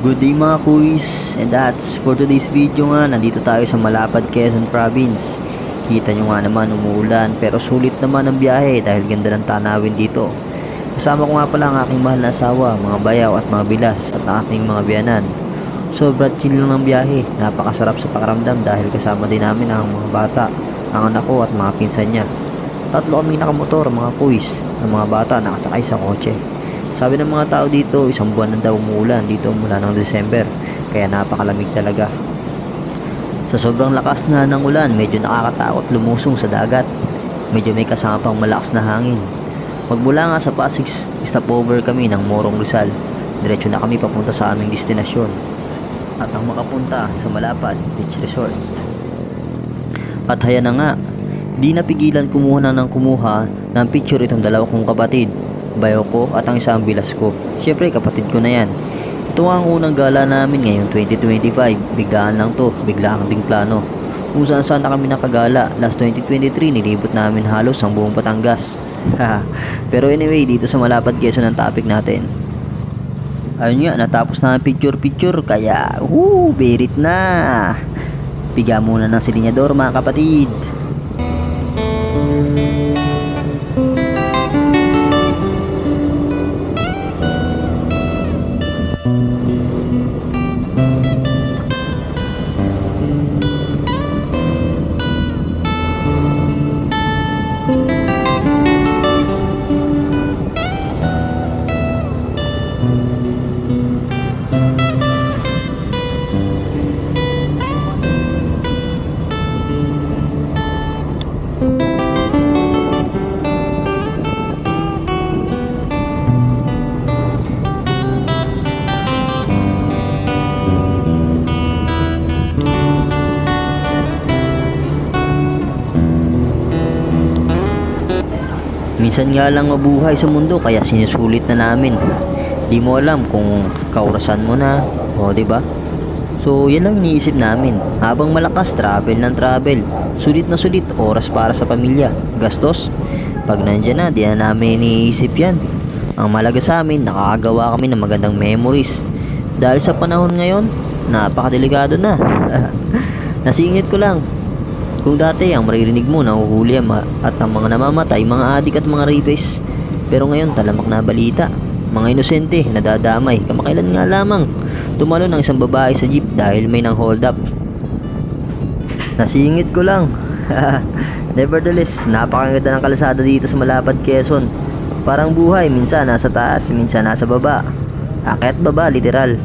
Good day mga kuys, and that's for today's video nga. Nandito tayo sa Malapad, Quezon Province. Kita nyo nga naman umuulan pero sulit naman ang biyahe dahil ganda ng tanawin dito. Kasama ko nga pala ang aking mahal na asawa, mga bayaw at mga bilas at ang aking mga biyanan. Sobrang chill lang ng biyahe, napakasarap sa pakiramdam dahil kasama din namin ang mga bata, ang anak ko at mga pinsan niya. Tatlo kaming nakamotor mga kuys, ang mga bata nakasakay sa kotse. Sabi ng mga tao dito, isang buwan na daw umuulan dito mula ng December, kaya napakalamig talaga. Sa sobrang lakas nga ng ulan, medyo nakakatakot lumusong sa dagat. Medyo may kasama pang malakas na hangin. Magmula nga sa Pasig, stopover kami ng Morong Rizal. Diretso na kami papunta sa aming destinasyon at ang makapunta sa Malapad Beach Resort. At haya na nga, di napigilan kumuha ng picture itong dalawa kong kapatid, bayo ko at ang isang bilas ko. Syempre kapatid ko na yan. Ito ang unang gala namin ngayong 2025. Biglaan lang to, biglaan ding plano. Kung saan saan na kami nakagala. Last 2023 nilibot namin halos ang buong Batangas. Pero anyway, dito sa Malapad, Quezon ang topic natin. Ayun nga, natapos na ang picture kaya berit na. Piga muna ng silinyador mga kapatid. Minsan nga lang mabuhay sa mundo kaya sinusulit na namin. Di mo alam kung kaurasan mo na, o diba? So yan lang iniisip namin. Habang malakas, travel ng travel. Sulit na sulit, oras para sa pamilya. Gastos? Pag nandyan na, di na namin iniisip yan. Ang malaga sa amin, nakakagawa kami ng magandang memories. Dahil sa panahon ngayon, napakadelikado na. Nasingit ko lang. Kung dati ang maririnig mo nahuhuli at ang mga namamatay, mga adik at mga rapist. Pero ngayon talamak na balita, mga inosente nadadamay. Kamakailan nga lamang tumalo ng isang babae sa jeep dahil may nang hold up. Nasingit ko lang. Nevertheless, napakaganda ng kalsada dito sa Malapad, Quezon. Parang buhay, minsan nasa taas, minsan nasa baba. Akyat baba, literal.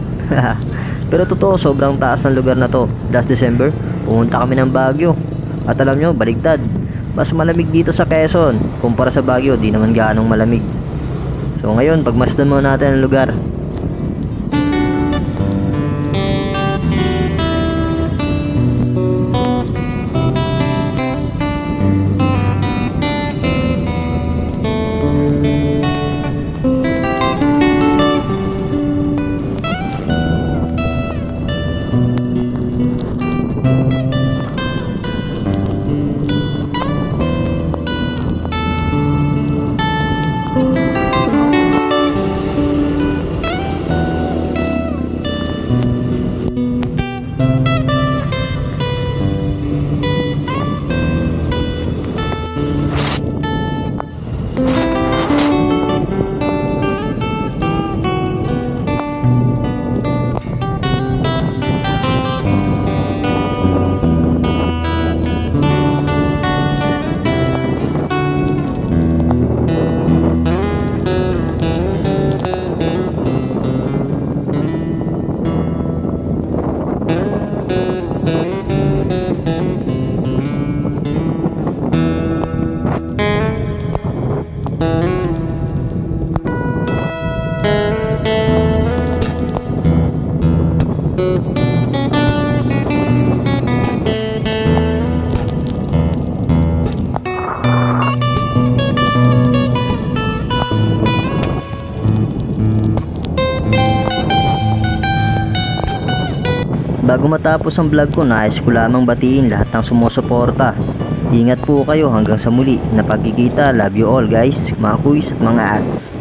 Pero totoo, sobrang taas ng lugar na to. Last December, pumunta kami ng Baguio. At alam nyo, baligtad, mas malamig dito sa Quezon kumpara sa Baguio, di naman gaanong malamig. So ngayon, pagmasdan muna natin ang lugar. Bago matapos ang vlog ko, nais ko lamang batiin lahat ng sumusuporta. Ingat po kayo hanggang sa muli na pagkikita. Love you all guys, mga kuys at mga ads.